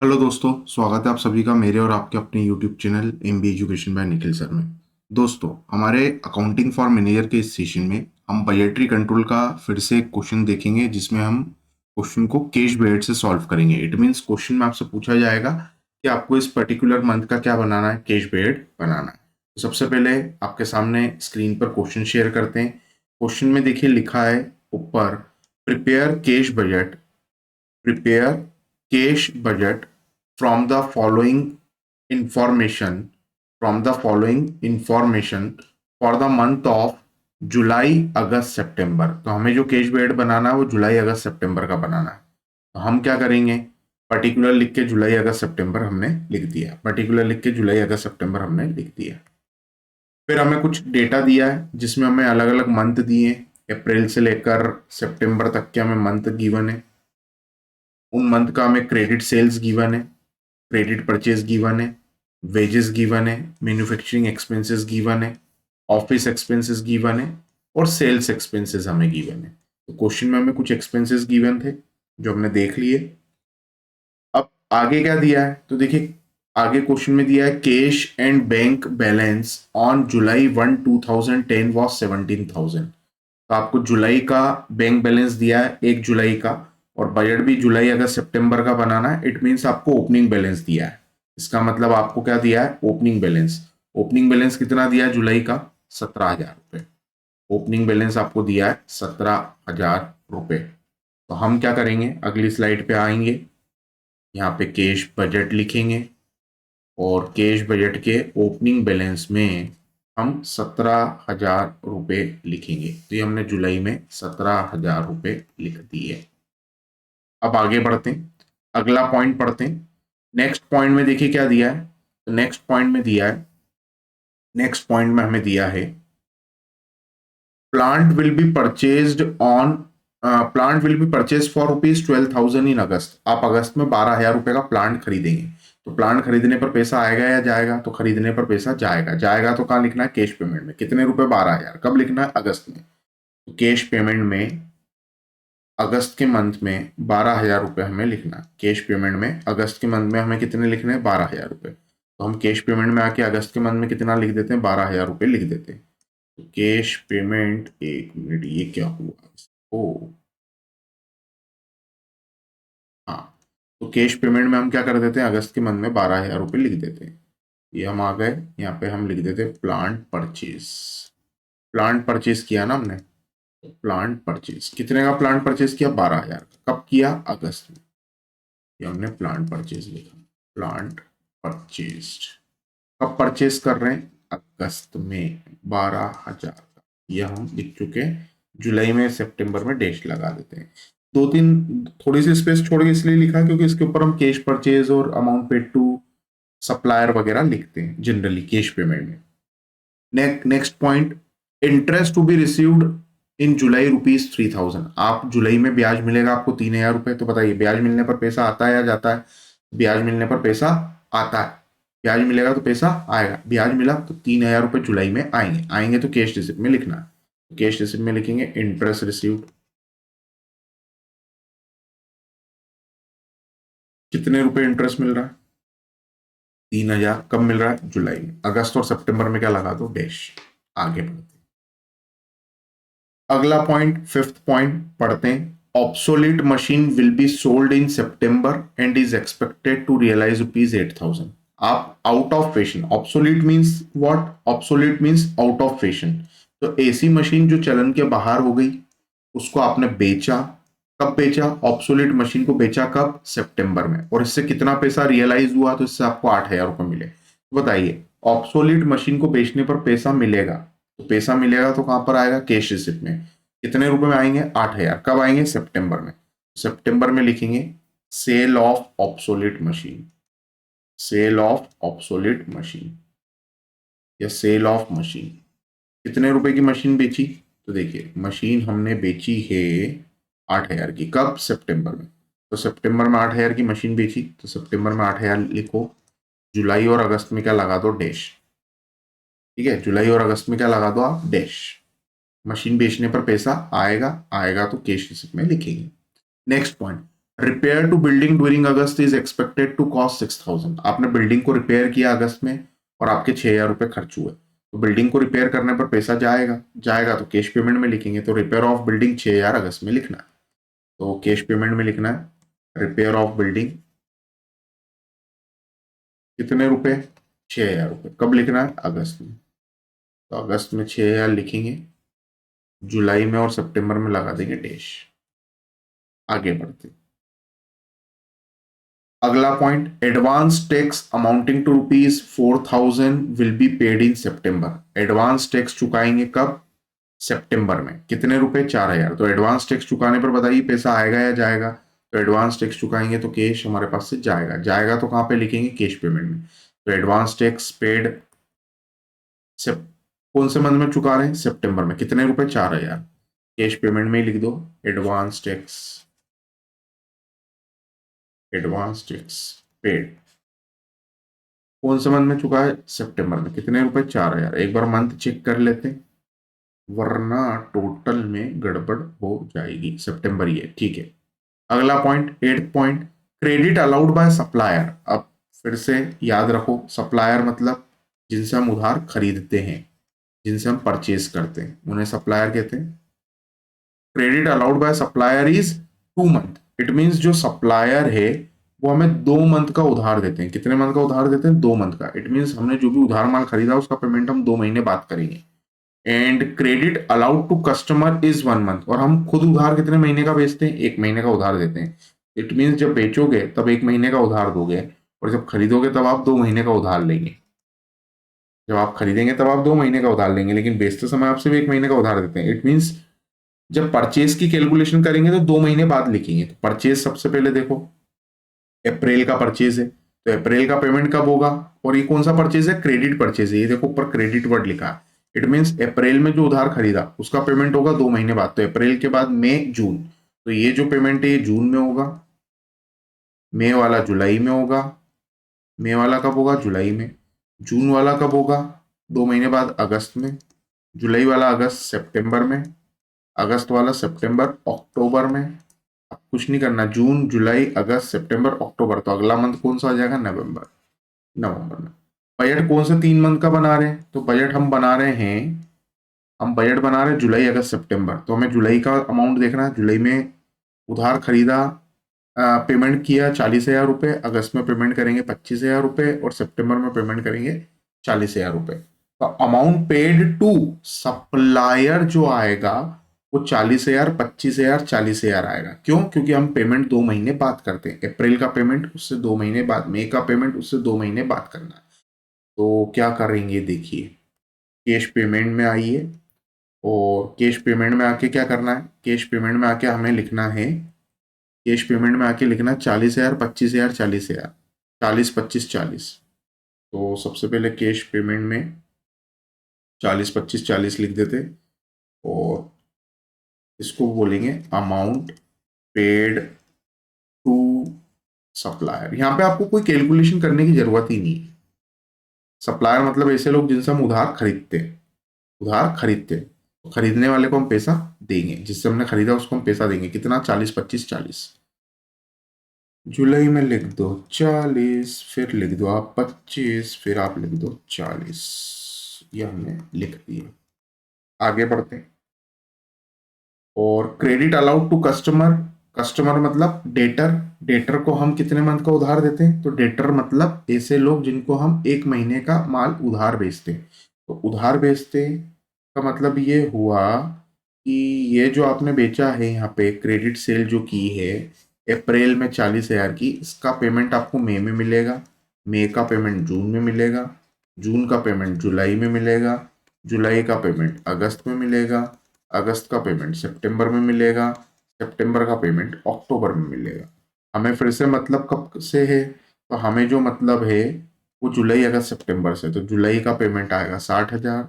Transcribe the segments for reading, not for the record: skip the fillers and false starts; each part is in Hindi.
हेलो दोस्तों, स्वागत है आप सभी का मेरे और आपके अपने YouTube channel MB education by Nikhil sir में। दोस्तों, हमारे अकाउंटिंग फॉर मैनेजर के इस सेशन में हम बजटरी कंट्रोल का फिर से एक क्वेश्चन देखेंगे, जिसमें हम क्वेश्चन को कैश बजट से सॉल्व करेंगे। इट मीन्स क्वेश्चन में आपसे पूछा जाएगा कि आपको इस पर्टिकुलर मंथ का क्या बनाना है, कैश बजट बनाना है। तो सबसे पहले आपके सामने स्क्रीन पर क्वेश्चन शेयर करते हैं। क्वेश्चन में देखिए लिखा है ऊपर, prepare cash budget, prepare cash budget from the following information for the month of July August September. तो हमें जो कैश बजट बनाना है वो जुलाई अगस्त सितंबर का बनाना है। तो हम क्या करेंगे, पर्टिकुलर लिख के जुलाई अगस्त सितंबर हमने लिख दिया, पर्टिकुलर लिख के जुलाई अगस्त सितंबर हमने लिख दिया। फिर हमें कुछ डेटा दिया है जिसमें हमें अलग अलग मंथ दिए हैं, अप्रैल से लेकर सितंबर तक के हमें मंथ गिवन है। उन मंथ का हमें क्रेडिट सेल्स गिवन है, क्रेडिट परचेज गिवन है, वेजेस गिवन है, मैन्युफैक्चरिंग एक्सपेंसेस गिवन है, ऑफिस एक्सपेंसेस गिवन है और सेल्स एक्सपेंसेस हमें गिवन है। तो क्वेश्चन में हमें कुछ एक्सपेंसेस गिवन थे जो हमने देख लिए। अब आगे क्या दिया है, तो देखिए आगे क्वेश्चन में दिया है cash and bank balance on July 1 2010 was 17,000। तो आपको जुलाई का बैंक बैलेंस दिया है 1 जुलाई का, और बजट भी जुलाई अगस्त सितंबर का बनाना है। इट मीन्स आपको ओपनिंग बैलेंस दिया है। इसका मतलब आपको क्या दिया है, ओपनिंग बैलेंस। ओपनिंग बैलेंस कितना दिया है जुलाई का, 17,000 रुपये। ओपनिंग बैलेंस आपको दिया है 17,000 रुपये। तो हम क्या करेंगे, अगली स्लाइड पे आएंगे, यहाँ पे कैश बजट लिखेंगे और कैश बजट के ओपनिंग बैलेंस में हम 17,000 रुपये लिखेंगे। तो ये हमने जुलाई में 17,000 रुपये लिख दिए। अब आगे बढ़ते हैं, अगला पॉइंट पढ़ते हैं। नेक्स्ट पॉइंट में देखिए क्या दिया है, तो नेक्स्ट पॉइंट में दिया है, नेक्स्ट पॉइंट में हमें दिया है plant will be purchased on plant will be purchase for ₹12,000 इन अगस्त। आप अगस्त में 12,000 रुपये का प्लांट खरीदेंगे। तो प्लांट खरीदने पर पैसा आएगा या जाएगा, तो खरीदने पर पैसा जाएगा। जाएगा तो कहाँ लिखना है, कैश पेमेंट में। कितने रुपए, 12,000। कब लिखना है, अगस्त में। तो कैश पेमेंट में अगस्त के मंथ में 12,000 रुपये हमें लिखना है। कैश पेमेंट में अगस्त के मंथ में हमें कितने लिखने हैं, 12,000 रुपये। तो हम कैश पेमेंट में आके अगस्त के मंथ में कितना लिख देते हैं, 12,000 रुपये लिख देते हैं। तो कैश पेमेंट, एक मिनट, ये क्या हुआ, ओ हाँ, तो कैश पेमेंट में हम क्या कर देते हैं, अगस्त के मंथ में 12,000 रुपये लिख देते हैं। ये हम आ गए, यहाँ पे हम लिख देते हैं प्लांट परचेज। प्लांट परचेज किया ना हमने, प्लांट परचेज कितने का प्लांट परचेज किया, 12,000 का। कब किया, अगस्त में। ये हमने प्लांट परचेज लिखा, प्लांट परचेज। कब परचेज कर रहे हैं, अगस्त में, 12,000 का। ये हम लिख चुके हैं। जुलाई में सितंबर में डैश लगा देते हैं। दो तीन थोड़ी सी स्पेस छोड़ के इसलिए लिखा क्योंकि इसके ऊपर हम कैश परचेज और अमाउंट पेड टू सप्लायर वगैरह लिखते हैं जनरली कैश पेमेंट में। Next point, interest to be received in July ₹3,000। आप जुलाई में ब्याज मिलेगा आपको 3,000 रुपये। तो बताइए, ब्याज मिलने पर पैसा आता है या जाता है, ब्याज मिलने पर पैसा आता है। ब्याज मिलेगा तो पैसा आएगा, ब्याज मिला तो 3,000 रुपये जुलाई में आएंगे। आएंगे तो कैश रिसिप्ट में लिखना है। कैश रिसिप्ट में लिखेंगे इंटरेस्ट रिसीव्ड। कितने रुपए इंटरेस्ट मिल रहा है, 3,000। कब मिल रहा है, जुलाई में। अगस्त और सितंबर में क्या लगा दो, डैश। आगे बढ़ते, अगला पॉइंट, फिफ्थ पॉइंट पढ़ते हैं। Obsolete machine will be sold in September and is expected to realise ₹8,000। आप out of fashion, obsolete means what, obsolete means out of fashion. तो ऐसी मशीन जो चलन के बाहर हो गई, उसको आपने बेचा। कब बेचा, ऑब्सोलीट मशीन को बेचा कब, सितंबर में। और इससे कितना पैसा रियलाइज हुआ, तो इससे आपको 8,000 रुपये मिले। तो बताइए, ऑब्सोलीट मशीन को बेचने पर पैसा मिलेगा, तो पैसा मिलेगा तो कहां पर आएगा, कैश रिसिप्ट में। कितने रुपए में आएंगे, 8,000। कब आएंगे, सितंबर में। सितंबर में लिखेंगे sale of obsolete machine, sale of obsolete machine या सेल ऑफ मशीन। कितने रुपए की मशीन बेची, तो देखिए मशीन हमने बेची है 8,000 की। कब, सितंबर में। तो सितंबर में 8,000 की मशीन बेची, तो सितंबर में 8,000 लिखो। जुलाई और अगस्त में क्या लगा दो, डैश। ठीक है, जुलाई और अगस्त में क्या लगा दो आप, डैश। मशीन बेचने पर पैसा आएगा, आएगा तो कैश रिसिप्ट में लिखेंगे। Next point, repair to building during August is expected to cost 6,000। आपने बिल्डिंग को रिपेयर किया अगस्त में और आपके 6,000 रुपए खर्च हुए, तो बिल्डिंग को रिपेयर करने पर पैसा जाएगा, जाएगा तो कैश पेमेंट में लिखेंगे। तो रिपेयर ऑफ बिल्डिंग 6,000 अगस्त में लिखना है, तो कैश पेमेंट में लिखना है रिपेयर ऑफ बिल्डिंग कितने रुपए, 6,000 रुपए। कब लिखना है, अगस्त में। तो अगस्त में 6,000 लिखेंगे, जुलाई में और सितंबर में लगा देंगे डैश। आगे बढ़ते, अगला point, advance tax amounting to ₹4,000 will be paid in September. Advance tax चुकाएंगे कब, सितंबर में। कितने रुपए, 4,000। तो एडवांस टैक्स चुकाने पर बताइए पैसा आएगा या जाएगा। तो एडवांस टैक्स चुकाएंगे तो कैश हमारे पास से जाएगा, जाएगा तो कहां पे लिखेंगे, कैश पेमेंट में। तो एडवांस टैक्स पेड कौन से मंथ में चुका रहे हैं, सितंबर में। कितने रुपए, 4,000। कैश पेमेंट में ही लिख दो advance tax, advance tax paid कौन से मंथ में चुका है, सितंबर में। कितने रुपए, 4,000। एक बार मंथ चेक कर लेते हैं, वरना टोटल में गड़बड़ हो जाएगी। सितंबर ही है, ठीक है। अगला point, 8th point, credit allowed by supplier. अब फिर से याद रखो, सप्लायर मतलब जिनसे हम उधार खरीदते हैं, जिनसे हम परचेज करते हैं, उन्हें सप्लायर कहते हैं। Credit allowed by supplier is 2 month. It means जो सप्लायर है वो हमें 2 मंथ का उधार देते हैं। कितने मंथ का उधार देते हैं, 2 मंथ का। इट मीन्स हमने जो भी उधार माल खरीदा उसका पेमेंट हम 2 महीने बाद करेंगे। And credit allowed to customer is 1 month. और हम खुद उधार कितने महीने का बेचते हैं, 1 महीने का उधार देते हैं। इट मीन्स जब बेचोगे तब 1 महीने का उधार दोगे, और जब खरीदोगे तब आप 2 महीने का उधार लेंगे। जब आप खरीदेंगे तब आप 2 महीने का उधार लेंगे, लेकिन बेचते समय आप सिर्फ 1 महीने का उधार देते हैं। इट मीन्स जब परचेज की कैलकुलेशन करेंगे तो 2 महीने बाद लिखेंगे। तो परचेज सबसे पहले देखो, अप्रैल का परचेज है, तो अप्रैल का पेमेंट कब होगा। और ये कौन सा परचेज है, क्रेडिट परचेज है। ये देखो ऊपर क्रेडिट वर्ड लिखा है। इट मीन्स अप्रैल में जो उधार खरीदा उसका पेमेंट होगा 2 महीने बाद। तो अप्रैल के बाद मई जून, तो ये जो पेमेंट है ये जून में होगा, मई वाला जुलाई में होगा, मई वाला कब होगा, जुलाई में। जून वाला कब होगा, 2 महीने बाद, अगस्त में। जुलाई वाला अगस्त सितंबर में, अगस्त वाला सितंबर अक्टूबर में। अब कुछ नहीं करना, जून जुलाई अगस्त सितंबर अक्टूबर, तो अगला मंथ कौन सा आ जाएगा, नवंबर। नवंबर में बजट कौन से 3 मंथ का बना रहे हैं, तो बजट हम बना रहे हैं, हम बजट बना रहे हैं जुलाई अगस्त सितंबर। तो हमें जुलाई का अमाउंट देखना है। जुलाई में उधार खरीदा, पेमेंट किया 40,000 रुपये, अगस्त में पेमेंट करेंगे 25,000 रुपये, और सितंबर में पेमेंट करेंगे 40,000 रुपये। तो अमाउंट पेड टू सप्लायर जो आएगा वो 40,000, 25,000, 40,000 आएगा। क्यों, क्योंकि हम पेमेंट 2 महीने बाद करते हैं। अप्रैल का पेमेंट उससे 2 महीने बाद, मई का पेमेंट उससे 2 महीने बाद करना है। तो क्या करेंगे, देखिए, कैश पेमेंट में आइए, और कैश पेमेंट में आके क्या करना है, कैश पेमेंट में आके हमें लिखना है, कैश पेमेंट में आके लिखना 40,000, 25,000, 40,000, 40, 25, 40। तो सबसे पहले कैश पेमेंट में 40, 25, 40 लिख देते, और इसको बोलेंगे अमाउंट पेड टू सप्लायर। यहाँ पे आपको कोई कैलकुलेशन करने की जरूरत ही नहीं है। सप्लायर मतलब ऐसे लोग जिनसे हम उधार खरीदते हैं, उधार खरीदते हैं। तो खरीदने वाले को हम पैसा देंगे, जिससे हमने खरीदा उसको हम पैसा देंगे। कितना, 40, 25, 40। जुलाई में लिख दो 40, फिर लिख दो आप 25, फिर आप लिख दो 40। ये हमने लिख दिया। आगे बढ़ते हैं, और credit allowed to customer. Customer मतलब डेटर। डेटर को हम कितने मंथ का उधार देते हैं, तो डेटर मतलब ऐसे लोग जिनको हम 1 महीने का माल उधार बेचते हैं। तो उधार बेचते का मतलब ये हुआ कि ये जो आपने बेचा है यहाँ पे, क्रेडिट सेल जो की है अप्रैल में 40,000 की, इसका पेमेंट आपको मई में मिलेगा, मई का पेमेंट जून में मिलेगा, जून का पेमेंट जुलाई में मिलेगा, जुलाई का पेमेंट अगस्त में मिलेगा, अगस्त का पेमेंट सितंबर में मिलेगा, सितंबर का पेमेंट अक्टूबर में मिलेगा। हमें फिर से मतलब कब से है, तो हमें जो मतलब है वो जुलाई अगस्त सितंबर से। तो जुलाई का पेमेंट आएगा 60,000,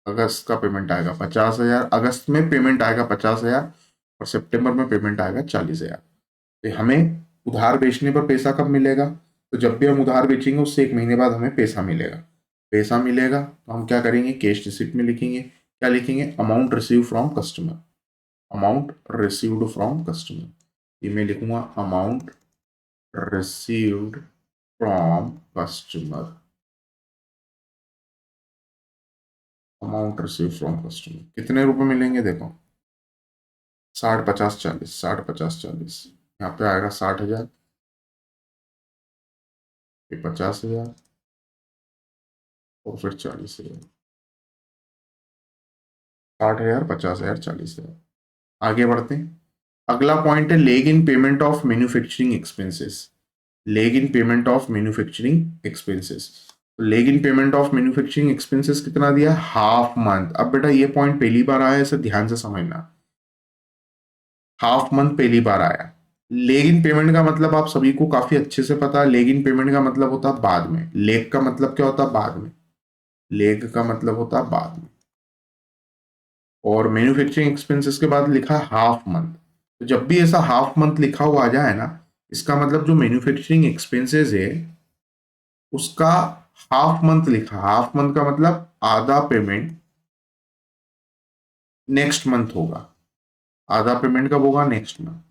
अगस्त का पेमेंट आएगा 50,000, अगस्त में पेमेंट आएगा 50,000, और सितंबर में पेमेंट आएगा 40,000। तो हमें उधार बेचने पर पैसा कब मिलेगा, तो जब भी हम उधार बेचेंगे उससे 1 महीने बाद हमें पैसा मिलेगा। पैसा मिलेगा तो हम क्या करेंगे, कैश रिसिप्ट में लिखेंगे। क्या लिखेंगे, amount receive from customer, amount received from customer. ये मैं लिखूंगा amount received from customer, amount receive from customer कितने रुपए मिलेंगे देखो, 60 50 40, 60 50 40, यहाँ पे आएगा 60,000, फिर 50,000 और फिर 40,000, 60,000 50,000 40,000। आगे बढ़ते हैं। अगला पॉइंट है leg in payment of manufacturing expenses, leg in payment of manufacturing expenses. Leg in payment of manufacturing expenses कितना दिया, हाफ मंथ। अब बेटा ये पॉइंट पहली बार आया है, इसे ध्यान से समझना, हाफ मंथ पहली बार आया। लेग इन पेमेंट का मतलब आप सभी को काफी अच्छे से पता है, लेग इन पेमेंट का मतलब होता है बाद में, लेग का मतलब क्या होता है, बाद में, लेग का मतलब होता है बाद में। और मैन्युफैक्चरिंग एक्सपेंसेस के बाद लिखा हाफ मंथ, तो जब भी ऐसा हाफ मंथ लिखा हुआ आ जाए ना, इसका मतलब जो मैन्युफैक्चरिंग एक्सपेंसेस है उसका हाफ मंथ लिखा, हाफ मंथ का मतलब आधा पेमेंट नेक्स्ट मंथ होगा, आधा पेमेंट कब होगा, नेक्स्ट मंथ।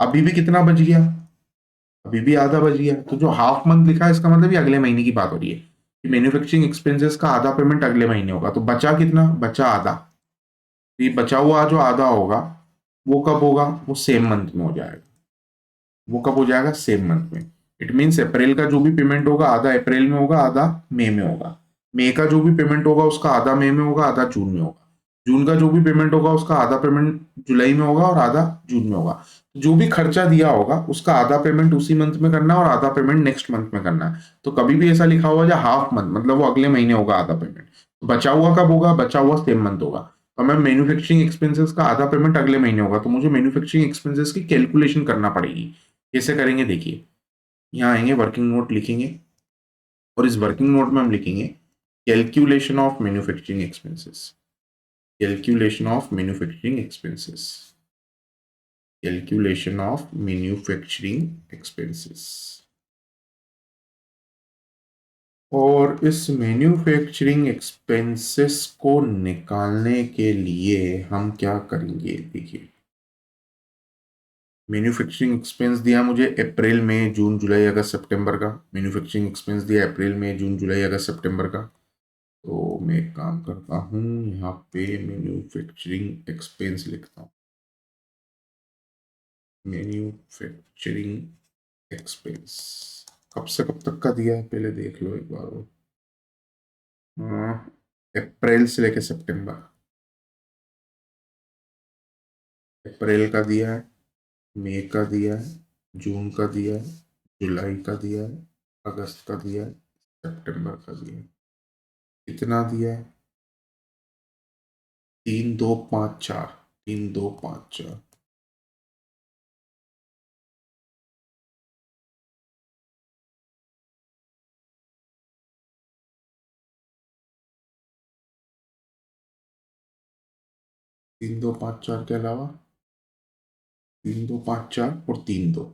अभी भी कितना बच गया, अभी भी आधा बच गया, तो जो हाफ मंथ लिखा है इसका मतलब ये अगले महीने की बात हो रही है कि मैन्युफैक्चरिंग एक्सपेंसेस का आधा पेमेंट अगले महीने होगा, तो बचा कितना, बचा आधा। तो ये बचा हुआ जो आधा होगा वो कब होगा, वो सेम मंथ में हो जाएगा, वो कब हो जाएगा, सेम मंथ में। इट मीन्स अप्रैल का जो भी पेमेंट होगा आधा अप्रैल में होगा, आधा मई में होगा। मई का जो भी पेमेंट होगा उसका आधा मई में होगा, आधा जून में होगा। जून का जो भी पेमेंट होगा उसका आधा पेमेंट जुलाई में होगा और आधा जून में होगा। जो भी खर्चा दिया होगा उसका आधा पेमेंट उसी मंथ में करना है और आधा पेमेंट नेक्स्ट मंथ में करना है। तो कभी भी ऐसा लिखा हुआ है हाफ मंथ, मतलब वो अगले महीने होगा आधा पेमेंट। बचा हुआ कब होगा, बचा हुआ सेम मंथ होगा। तो मैं मैन्युफैक्चरिंग एक्सपेंसेस का आधा पेमेंट अगले महीने होगा, तो मुझे मैन्युफैक्चरिंग एक्सपेंसेस की कैलकुलेशन करना पड़ेगी। कैसे करेंगे देखिए, यहाँ आएंगे वर्किंग नोट लिखेंगे और इस वर्किंग नोट में हम लिखेंगे calculation of manufacturing expenses, calculation of manufacturing expenses, calculation of manufacturing expenses. और इस मैन्युफैक्चरिंग एक्सपेंसेस को निकालने के लिए हम क्या करेंगे देखिए, मैन्युफैक्चरिंग एक्सपेंस दिया मुझे अप्रैल मई जून जुलाई अगस्त सितंबर का, मैन्युफैक्चरिंग एक्सपेंस दिया अप्रैल मई जून जुलाई अगस्त सितंबर का। तो मैं एक काम करता हूँ, यहाँ पे मैन्युफैक्चरिंग एक्सपेंस लिखता हूँ, मैन्युफैक्चरिंग एक्सपेंस कब से कब तक का दिया है पहले देख लो एक बार वो। अप्रैल से लेकर सितंबर, अप्रैल का दिया है, मई का दिया है, जून का दिया है, जुलाई का दिया है, अगस्त का दिया है, सितंबर का दिया है। कितना दिया है, 3 2 5 4, 3 2 5 4। 3 2 5 4 के अलावा 3 2 5 4 और 3 2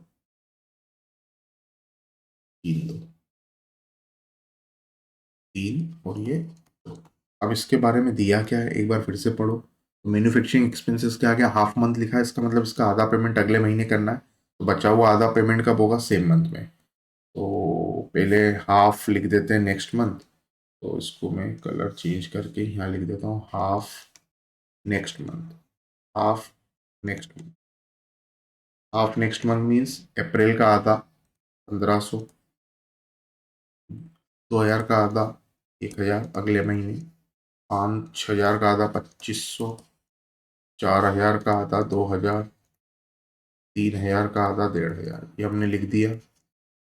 3 और ये 2। अब इसके बारे में दिया क्या है एक बार फिर से पढ़ो। तो मैन्युफैक्चरिंग एक्सपेंसेस क्या गया, हाफ मंथ लिखा है, इसका मतलब इसका आधा पेमेंट अगले महीने करना है। तो बचा हुआ आधा पेमेंट कब होगा, सेम मंथ में। तो पहले हाफ लिख देते हैं नेक्स्ट मंथ, तो इसको मैं कलर चेंज करके यहाँ लिख देता हूँ half next month, half next month. Half next month means April का आधा 1,500, 2,000 का आधा 1,000 अगले महीने, 5,000 का आधा 2,500, 4,000 का आधा 2,000, 3,000 का आधा 1,500, ये हमने लिख दिया।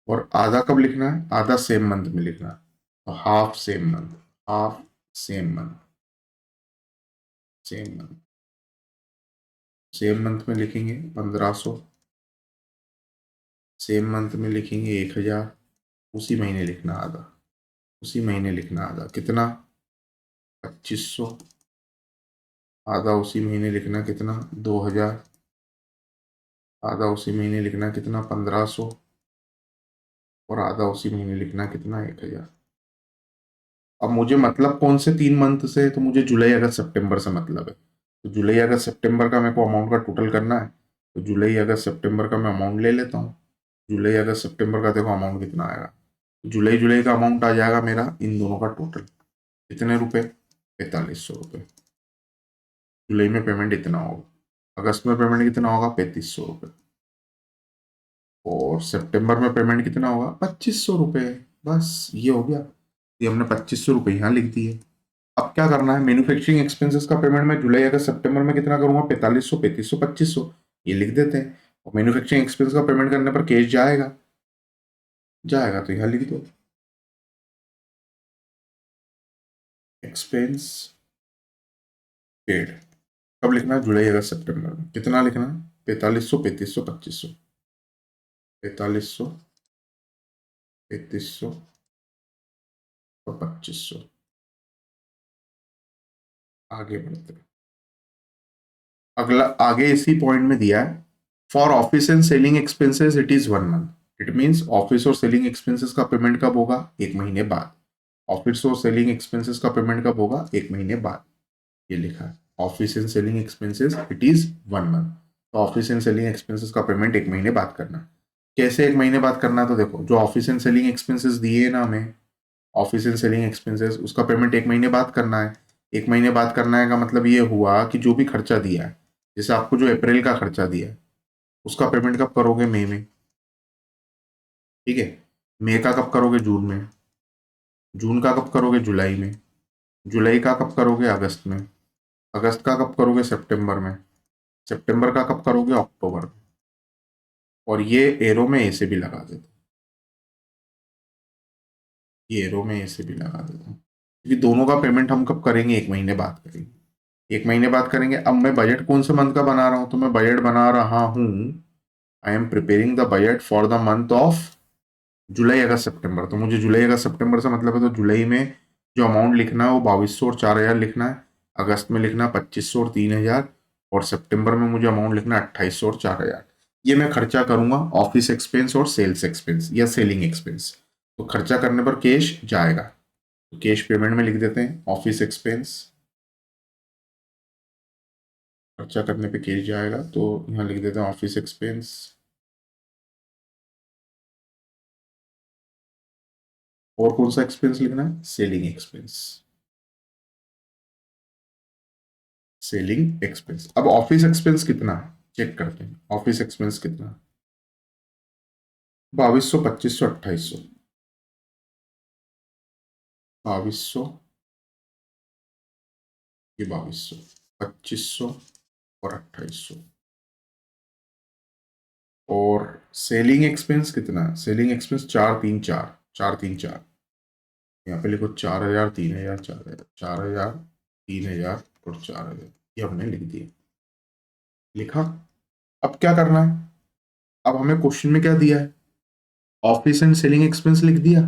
और आधा कब लिखना है, आधा सेम मंथ में लिखना है। तो half same month, half same month, same month, same month में लिखेंगे 1,500, सेम मंथ में लिखेंगे 1,000, उसी महीने लिखना आधा, उसी महीने लिखना आधा कितना, 2,500, आधा उसी महीने लिखना कितना, 2,000, आधा उसी महीने लिखना कितना, 1,500, और आधा उसी महीने लिखना कितना, 1,000। अब मुझे मतलब कौन से 3 मंथ से, तो मुझे जुलाई अगस्त सितंबर से मतलब है। तो जुलाई अगस्त सितंबर का मेरे को अमाउंट का टोटल करना है। तो जुलाई अगस्त सितंबर का मैं अमाउंट ले लेता हूँ। जुलाई अगस्त सितंबर का देखो अमाउंट कितना आएगा। जुलाई जुलाई का अमाउंट आ जाएगा मेरा इन दोनों का टोटल कितने रुपए, 4500 रुपये। जुलाई में पेमेंट इतना होगा, अगस्त में पेमेंट कितना होगा, 3500 रुपये, और सितंबर में पेमेंट कितना होगा, 2500 रुपये। बस ये हो गया, ये हमने 2500 रुपये यहाँ लिख दिए। अब क्या करना है, मैन्युफैक्चरिंग एक्सपेंसेस का पेमेंट मैं जुलाई अगस्त सितंबर में कितना करूंगा, 4500, 3500, 2500, ये लिख देते हैं। और मैन्युफैक्चरिंग एक्सपेंस का पेमेंट करने पर कैश जाएगा, जाएगा तो यहाँ लिख दो एक्सपेंस पेड। कब लिखना है, जुलाई अगस्त सितंबर में। कितना लिखना है, 4500, 3500, 2500, 4500, 3300 और 2500। आगे बढ़ते हैं, अगला आगे इसी पॉइंट में दिया है, for office and selling expenses it is 1 month. It means office और सेलिंग एक्सपेंसेस का पेमेंट कब होगा, 1 महीने बाद। ऑफिस और सेलिंग एक्सपेंसेस का पेमेंट कब होगा, 1 महीने बाद। ये लिखा है office and selling expenses it is 1 month. तो ऑफिस एंड सेलिंग एक्सपेंसेस का पेमेंट 1 महीने बाद करना। कैसे 1 महीने बाद करना है, तो देखो जो ऑफिस एंड सेलिंग एक्सपेंसेस दिए ना हमें, ऑफिस एंड सेलिंग एक्सपेंसेस, उसका पेमेंट 1 महीने बाद करना है। 1 महीने बाद करना है का मतलब ये हुआ कि जो भी खर्चा दिया है, जैसे आपको जो अप्रैल का खर्चा दिया है उसका पेमेंट कब करोगे, मई में। ठीक है, मई का कब करोगे, जून में। जून का कब करोगे, जुलाई में। जुलाई का कब करोगे, अगस्त में। अगस्त का कब करोगे, सितंबर में। सितंबर का कब करोगे, अक्टूबर में। और ये एरो में ऐसे भी लगा देता हूँ, ये एरो में ऐसे भी लगा देता हूँ, क्योंकि दोनों का पेमेंट हम कब करेंगे, 1 महीने बाद करेंगे। 1 महीने बाद करेंगे। अब मैं बजट कौन से मंथ का बना रहा हूं, तो मैं बजट बना रहा हूं, I am preparing the budget for the month of July August September. तो मुझे जुलाई अगस्त सितंबर से मतलब है, तो जुलाई में जो अमाउंट लिखना है वो 2200 और 4000 लिखना है। अगस्त में लिखना है 2500 और 3000, और सितंबर में मुझे अमाउंट लिखना है 2800 और 4000। ये मैं खर्चा करूंगा ऑफिस एक्सपेंस और सेल्स एक्सपेंस या सेलिंग एक्सपेंस। तो खर्चा करने पर कैश जाएगा, तो कैश पेमेंट में लिख देते हैं ऑफिस एक्सपेंस। खर्चा करने पे कैश जाएगा तो यहाँ लिख देते हैं ऑफिस एक्सपेंस। और कौन सा एक्सपेंस लिखना है, सेलिंग एक्सपेंस। Selling expense. अब ऑफिस एक्सपेंस कितना है चेक करते हैं, ऑफिस एक्सपेंस कितना है, 2200, 2500, 2800। 2200, ये 2200, 2500 और 2800। और सेलिंग एक्सपेंस कितना है, सेलिंग एक्सपेंस 434, 434। यहाँ पे लिखो 4000, 3000, 4000, 4000, 3000 और 4000। ये हमने लिख दिया, लिखा। अब क्या करना है, अब हमें क्वेश्चन में क्या दिया है, ऑफिस एंड सेलिंग एक्सपेंस लिख दिया,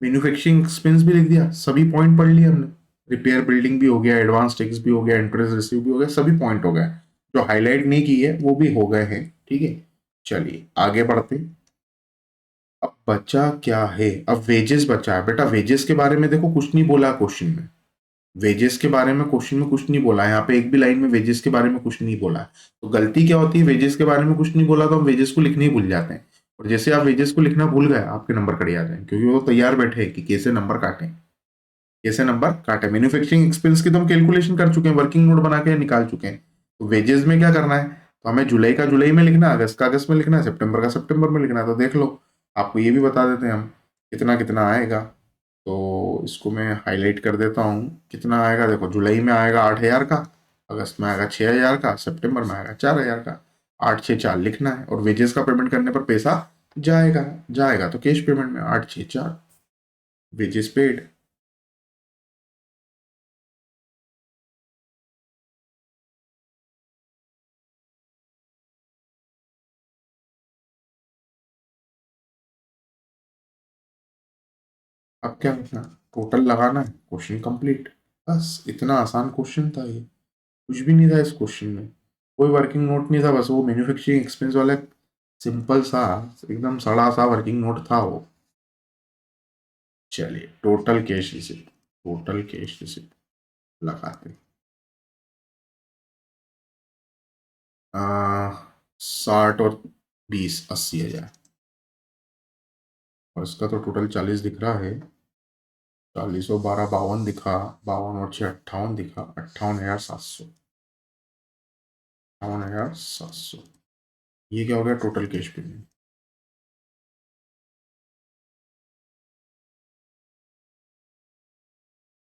मैन्युफैक्चरिंग एक्सपेंस भी लिख दिया, सभी पॉइंट पढ़ लिए हमने। रिपेयर बिल्डिंग भी हो गया, एडवांस टैक्स भी हो गया, इंटरेस्ट रिसीव भी हो गया, सभी पॉइंट हो गए। जो हाईलाइट नहीं की है वो भी हो गए हैं। ठीक है, चलिए आगे बढ़ते हैं। अब बचा क्या है, अब वेजेस बचा है। बेटा वेजेस के बारे में देखो कुछ नहीं बोला क्वेश्चन में, वेजेस के बारे में क्वेश्चन में कुछ नहीं बोला है, यहाँ पे एक भी लाइन में वेजेस के बारे में कुछ नहीं बोला है। तो गलती क्या होती है, वेजेस के बारे में कुछ नहीं बोला तो हम वेजेस को लिखने ही भूल जाते हैं। और जैसे आप वेजेस को लिखना भूल गए आपके नंबर कट जाते हैं, क्योंकि वो तैयार बैठे हैं कि कैसे नंबर काटें, कैसे नंबर काटे। मैन्युफैक्चरिंग एक्सपेंस की तो हम कैलकुलेशन कर चुके हैं, वर्किंग नोट बना के निकाल चुके हैं। तो वेजेस में क्या करना है, तो हमें जुलाई का जुलाई में लिखना है, अगस्त का अगस्त में लिखना है, सितंबर का सितंबर में लिखना है। तो देख लो, आपको ये भी बता देते हैं हम कितना कितना आएगा। तो इसको मैं हाईलाइट कर देता हूँ, कितना आएगा देखो, जुलाई में आएगा 8000 का, अगस्त में आएगा 6000 का, सितंबर में आएगा 4000 का। 864 लिखना है, और वेजेस का पेमेंट करने पर पैसा जाएगा, जाएगा तो कैश पेमेंट में 864 वेजेस पेड। अब क्या लिखना, टोटल लगाना है, क्वेश्चन कंप्लीट। बस इतना आसान क्वेश्चन था ये, कुछ भी नहीं था इस क्वेश्चन में, कोई वर्किंग नोट नहीं था, बस वो मैन्युफैक्चरिंग एक्सपेंस वाला सिंपल सा एकदम सड़ा सा वर्किंग नोट था वो। चलिए total cash receipt, total cash receipt लगाते हैं। 60 और 20 80,000, और इसका तो टोटल 40 दिख रहा है। 40 और 12 52 दिखा, 52 और 6 58 दिखा, 58,700, 58,700। ये क्या हो गया टोटल कैश पेमेंट।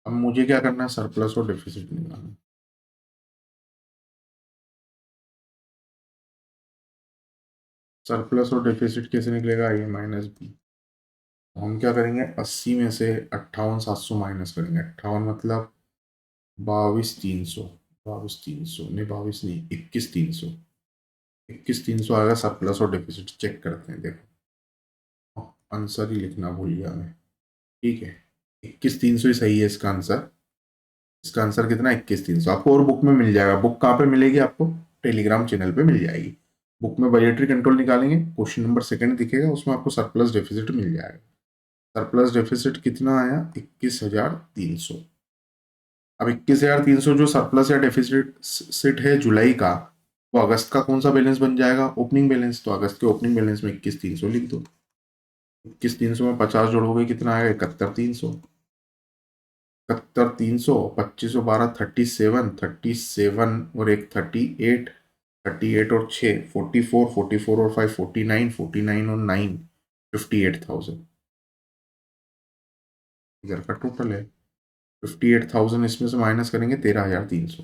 अब मुझे क्या करना है, सरप्लस और डेफिसिट निकालना। सरप्लस और डेफिसिट कैसे निकलेगा, ये माइनस बी। हम क्या करेंगे, 80 में से 58,700 माइनस करेंगे। 58 मतलब 22,300, 22,300 नहीं, 22 नहीं, 21,300, 21,300 आएगा सरप्लस और डेफिसिट। चेक करते हैं, देखो आंसर ही लिखना भूल गया मैं। ठीक है, 21,300 ही सही है इसका आंसर। इसका आंसर कितना, 21,300। आपको और बुक में मिल जाएगा। बुक कहाँ पे मिलेगी आपको, टेलीग्राम चैनल पे मिल जाएगी। बुक में बजटरी कंट्रोल निकालेंगे, क्वेश्चन नंबर 2 दिखेगा, उसमें आपको सरप्लस डेफिसिट मिल जाएगा। सरप्लस डेफिसिट कितना आया, 21,300। अब 21,300 जो सरप्लस या डेफिसिट है जुलाई का, तो अगस्त का कौन सा बैलेंस बन जाएगा, ओपनिंग बैलेंस। तो अगस्त के ओपनिंग बैलेंस में 21,300 लिख दो। 21,300 में 50 जोड़ोगे कितना आएगा, 71,300। 71,300, 25 और 12 37, 37 और एक 38, 38 और 6 44, 44 और 5 49, 49 और 9 58,000 इधर का टोटल है। 58,000 इसमें से माइनस करेंगे 13,300,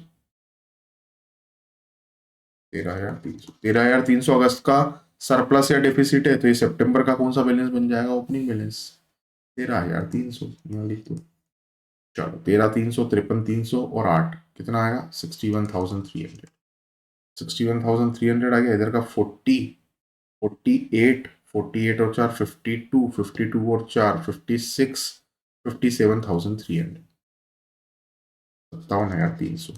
13,300, 13,300 अगस्त का सरप्लस या डेफिसिट है। तो ये सितंबर का कौन सा बैलेंस बन जाएगा, ओपनिंग बैलेंस। 13,300 यहाँ लिख दो। चलो 13,300, 53,300 और 8 कितना आएगा, 61,300। 61,300 आ गया। इधर का 40, 48, 48 और 4 52, 52 और 4 56, 57,300, 57,300।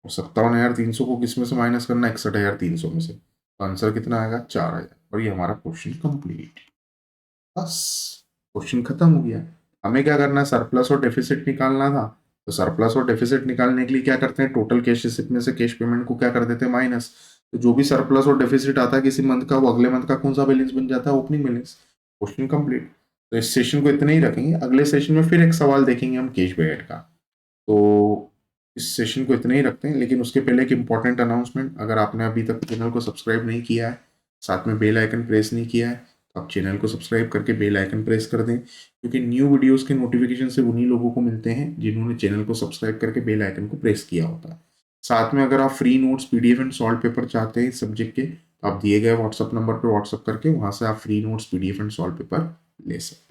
और 57,300 को किस में से माइनस करना, 61,300 में से। तो आंसर कितना आएगा, 4,000। और ये हमारा क्वेश्चन कंप्लीट। बस क्वेश्चन खत्म हो गया। हमें क्या करना है, सरप्लस और डेफिसिट निकालना था। तो सरप्लस और डेफिसिट निकालने के लिए क्या करते हैं, टोटल कैश रिसिप्ट में से कैश पेमेंट को क्या कर देते हैं, माइनस। तो जो भी सरप्लस और डेफिसिट आता है किसी मंथ का, वो अगले मंथ का कौन सा बैलेंस बन जाता है, ओपनिंग बैलेंस। Question complete. तो इस सेशन को इतने ही रखेंगे। अगले सेशन में फिर एक सवाल देखेंगे हम कैश बैड का। तो इस सेशन को इतने ही रखते हैं, लेकिन उसके पहले एक इंपॉर्टेंट अनाउंसमेंट। अगर आपने अभी तक चैनल को सब्सक्राइब नहीं किया है, साथ में बेल आइकन प्रेस नहीं किया है, तो आप चैनल को सब्सक्राइब करके बेल आइकन प्रेस कर दें, क्योंकि न्यू वीडियोस के नोटिफिकेशन से उन्हीं लोगों को मिलते हैं जिन्होंने चैनल को सब्सक्राइब करके बेल आइकन को प्रेस किया होता है। साथ में अगर आप free notes PDF and solve paper चाहते हैं इस सब्जेक्ट के, तो आप दिए गए व्हाट्सअप नंबर पर व्हाट्सअप करके वहां से आप free notes PDF and solve paper ले सकते हैं।